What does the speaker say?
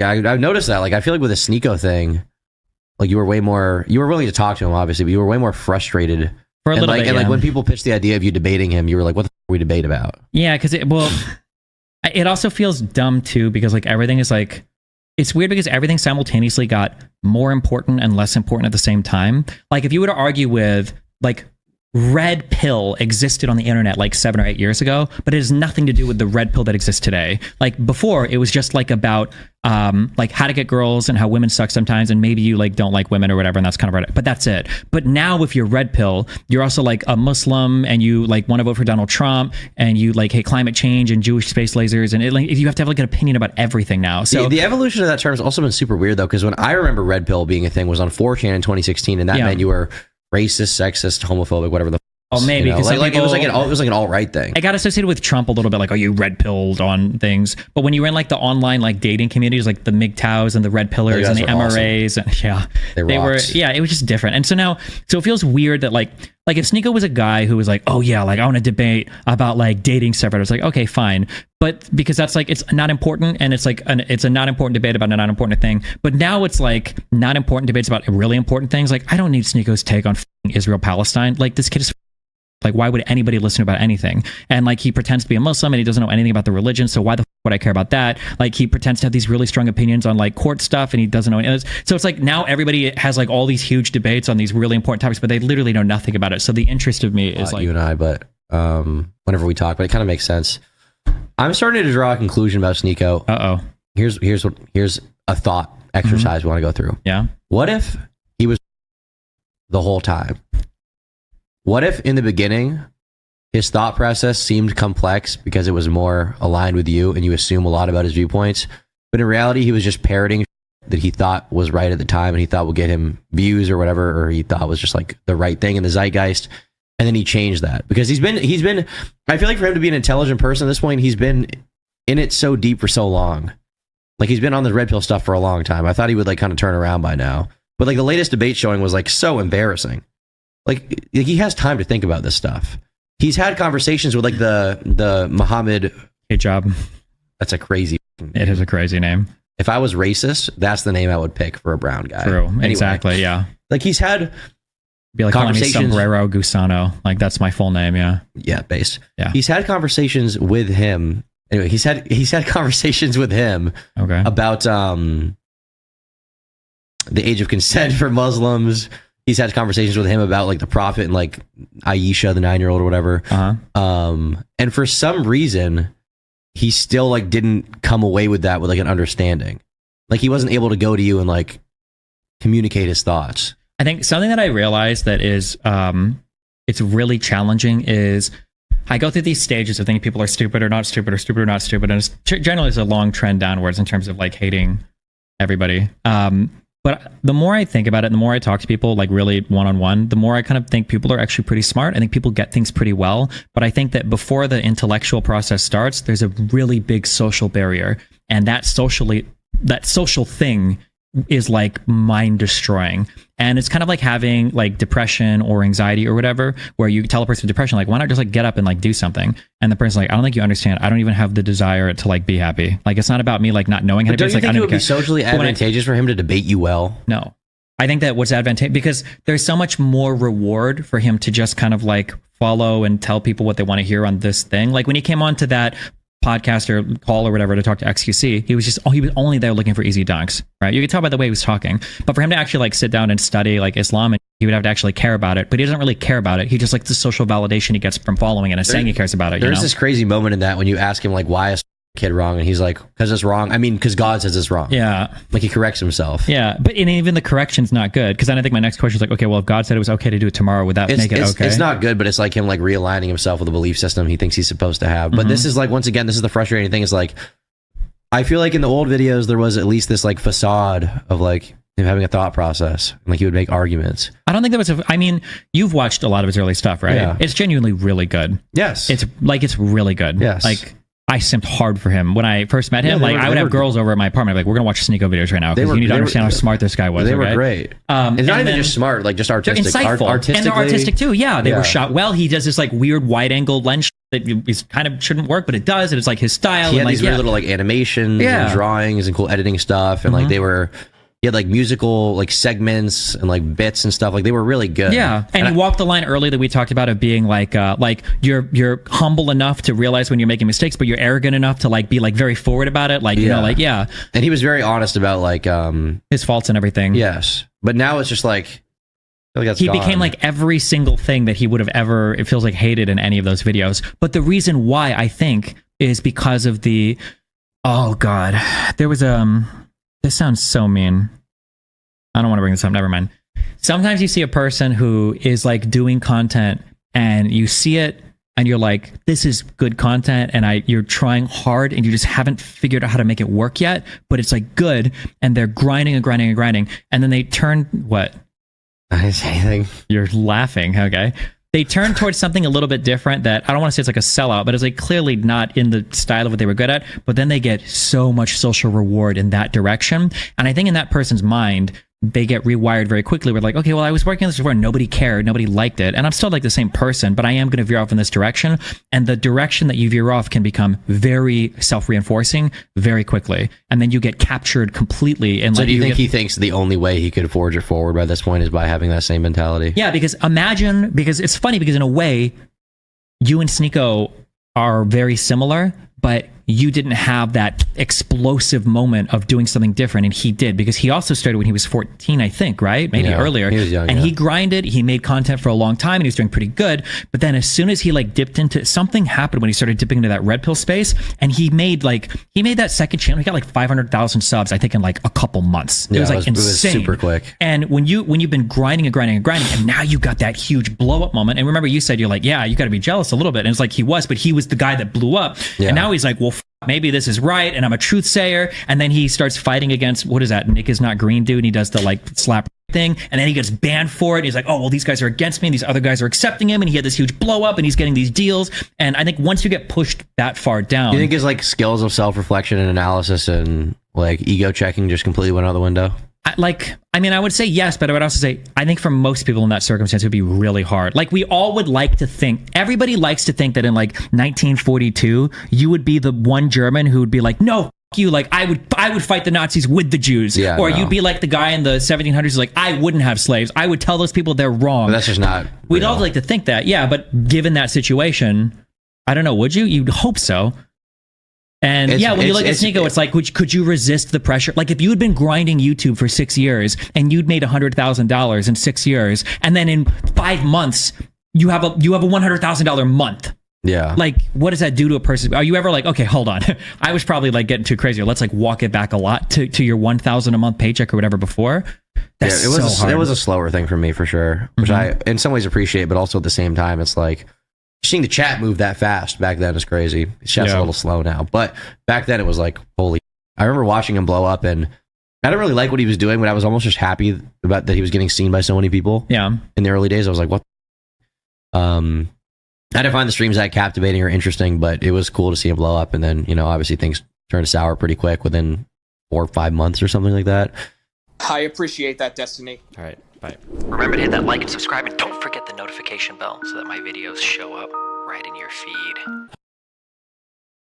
Yeah, I've noticed that. Like, I feel like with the Sneako thing, like you were willing to talk to him, obviously, but you were way more frustrated. For a little bit, and like when people pitched the idea of you debating him, you were like, what the f are we debate about? Yeah, because it also feels dumb too, because like everything is like, it's weird because everything simultaneously got more important and less important at the same time. Like if you were to argue with like red pill existed on the internet like 7 or 8 years ago, but it has nothing to do with the red pill that exists today. Like before, it was just like about like how to get girls and how women suck sometimes, and maybe you like don't like women or whatever, and that's kind of right. But that's it. But now if you're red pill, you're also like a Muslim and you like want to vote for Donald Trump and you like hate climate change and Jewish space lasers, and like you have to have like an opinion about everything now. So the evolution of that term has also been super weird though, because when I remember red pill being a thing was on 4chan in 2016, and that meant you were racist, sexist, homophobic, whatever the oh, maybe, you know? Like it was like an alt-right thing. I got associated with Trump a little bit, like, oh, you red pilled on things. But when you were in like the online like dating communities, like the MGTOWs and the red pillers and the MRAs, awesome. And yeah, they were, yeah, it was just different. And so now, so it feels weird that like if Sneako was a guy who was like, oh yeah, like I want to debate about like dating stuff, I was like, okay, fine. But because that's like, it's not important, and it's like it's a not important debate about a not important thing. But now it's like not important debates about really important things. Like I don't need Sneako's take on Israel Palestine. Like this kid is like, why would anybody listen about anything? And like he pretends to be a Muslim and he doesn't know anything about the religion, so why the would I care about that? Like he pretends to have these really strong opinions on like court stuff and he doesn't know any of this. So it's like now everybody has like all these huge debates on these really important topics, but they literally know nothing about it. So the interest of me is like you and I, but whenever we talk, but it kind of makes sense. I'm starting to draw a conclusion about Sneako. Here's a thought exercise we want to go through. Yeah. What if he was the whole time? What if in the beginning his thought process seemed complex because it was more aligned with you and you assume a lot about his viewpoints, but in reality he was just parroting that he thought was right at the time and he thought would get him views or whatever, or he thought was just like the right thing in the zeitgeist, and then he changed that because he's been I feel like for him to be an intelligent person at this point, he's been in it so deep for so long. Like he's been on the red pill stuff for a long time. I thought he would like kind of turn around by now, but like the latest debate showing was like so embarrassing. Like he has time to think about this stuff. He's had conversations with like the Muhammad Hijab. That's a crazy name. It is a crazy name. If I was racist, that's the name I would pick for a brown guy. True. Anyway, exactly. Yeah. Like he's had be like conversations. Calling me Sombrero Gusano. Like that's my full name. Yeah. Yeah. Based. Yeah. He's had conversations with him. Anyway, he's had conversations with him. Okay. About the age of consent for Muslims. He's had conversations with him about like the prophet and like Aisha, the 9-year-old or whatever. And for some reason, he still like didn't come away with that with like an understanding. Like he wasn't able to go to you and like communicate his thoughts. I think something that I realized that is it's really challenging is I go through these stages of thinking people are stupid or not stupid or stupid or not stupid, and it's generally it's a long trend downwards in terms of like hating everybody. But the more I think about it, the more I talk to people like really one-on-one, the more I kind of think people are actually pretty smart. I think people get things pretty well. But I think that before the intellectual process starts, there's a really big social barrier. And that social thing is like mind destroying. And it's kind of like having like depression or anxiety or whatever, where you tell a person with depression, like, why not just like get up and like do something? And the person's like, I don't think you understand. I don't even have the desire to like be happy. Like, it's not about me like not knowing how to be. Don't you think it would be socially advantageous for him to debate you well? No. I think that what's advantageous, because there's so much more reward for him to just kind of like follow and tell people what they want to hear on this thing. Like when he came on to that podcast or call or whatever to talk to XQC, he was only there looking for easy dunks, right? You could tell by the way he was talking. But for him to actually like sit down and study like Islam, and he would have to actually care about it, but he doesn't really care about it. He just likes the social validation he gets from following it and saying he cares about it. There's this crazy moment in that when you ask him like, why is kid wrong, and he's like, because it's wrong. I mean, because God says it's wrong. Yeah. Like he corrects himself. Yeah, but even the correction's not good, because then I think my next question is like, okay, well, if God said it was okay to do it tomorrow, would that make it okay? It's not good, but it's like him like realigning himself with a belief system he thinks he's supposed to have. But this is like, once again, this is the frustrating thing, is like, I feel like in the old videos there was at least this like facade of like him having a thought process, like he would make arguments. I don't think that was I mean, you've watched a lot of his early stuff, right? Yeah. It's genuinely really good. Yes. It's really good. Yes. Like, I simped hard for him when I first met him. I would have girls over at my apartment. Like, we're gonna watch Sneako videos right now because you need to understand how smart this guy was. They were great. It's not even just smart, like just artistic. They're insightful, and they're artistic too. Yeah, they were shot well. He does this like weird wide angle lens that is kind of shouldn't work, but it does. And it's like his style. He had and these weird little like animations and drawings and cool editing stuff. And like he had like musical like segments and like bits and stuff. Like they were really good. Yeah. And he walked the line early that we talked about of being like you're humble enough to realize when you're making mistakes, but you're arrogant enough to like be like very forward about it. Like, you know, like, yeah. And he was very honest about like his faults and everything. Yes. But now it's just like, I feel like he became like every single thing that he would have ever, it feels like, hated in any of those videos. But the reason why, I think, is because of the, oh God, there was this sounds so mean. I don't want to bring this up. Never mind. Sometimes you see a person who is like doing content and you see it and you're like, this is good content. And you're trying hard and you just haven't figured out how to make it work yet, but it's like good. And they're grinding and grinding and grinding. And then they turn what? I didn't say anything. You're laughing. Okay. They turn towards something a little bit different that I don't want to say it's like a sellout, but it's like clearly not in the style of what they were good at. But then they get so much social reward in that direction. And I think in that person's mind, they get rewired very quickly. We're like, okay, well, I was working on this before and nobody cared. Nobody liked it. And I'm still like the same person, but I am going to veer off in this direction. And the direction that you veer off can become very self-reinforcing very quickly. And then you get captured completely. And so do you think he thinks the only way he could forge it forward by this point is by having that same mentality? Yeah, because because it's funny because in a way, you and Sneako are very similar, but you didn't have that explosive moment of doing something different, and he did, because he also started when he was 14, I think, right? Maybe earlier. He was young, and he grinded, he made content for a long time, and he was doing pretty good. But then as soon as he like dipped into something happened when he started dipping into that red pill space, and he made that second channel. He got like 500,000 subs, I think, in like a couple months. It was like insane. It was super quick. And when you've been grinding and grinding and grinding, and now you got that huge blow up moment. And remember, you said you're like, yeah, you got to be jealous a little bit. And it's like he was, but he was the guy that blew up. Yeah. And now he's like, well, maybe this is right, and I'm a truth sayer. And then he starts fighting against, what is that, Nick is not green dude, and he does the like slap thing, and then he gets banned for it. He's like, oh well, these guys are against me, and these other guys are accepting him, and he had this huge blow up, and he's getting these deals. And I think once you get pushed that far down, you think his like skills of self-reflection and analysis and like ego checking just completely went out the window? I would say yes, but I would also say, I think for most people in that circumstance, it would be really hard. Like, we all would like to think, everybody likes to think that in like 1942, you would be the one German who would be like, no, f you, like I would fight the Nazis with the Jews. Yeah, or you'd be like the guy in the 1700s who's like, I wouldn't have slaves. I would tell those people they're wrong. But that's just not We'd real. all like to think that, yeah, but given that situation, I don't know, would you? You'd hope so. And when you look at Sneako, it's like, could you resist the pressure? Like, if you had been grinding YouTube for 6 years and you'd made $100,000 in 6 years, and then in 5 months you have a $100,000 month. Yeah. Like, what does that do to a person? Are you ever like, okay, hold on, I was probably like getting too crazy. Let's like walk it back a lot to your $1,000 a month paycheck or whatever before. That's it was a slower thing for me for sure, which I in some ways appreciate, but also at the same time, it's like, seeing the chat move that fast back then is crazy. The chat's a little slow now, but back then it was like, holy. I remember watching him blow up, and I didn't really like what he was doing, but I was almost just happy about that he was getting seen by so many people. Yeah. In the early days, I was like, what? I didn't find the streams that captivating or interesting, but it was cool to see him blow up. And then, obviously things turned sour pretty quick within 4 or 5 months or something like that. I appreciate that, Destiny. All right. Bye. Remember to hit that like and subscribe, and don't forget the notification bell so that my videos show up right in your feed.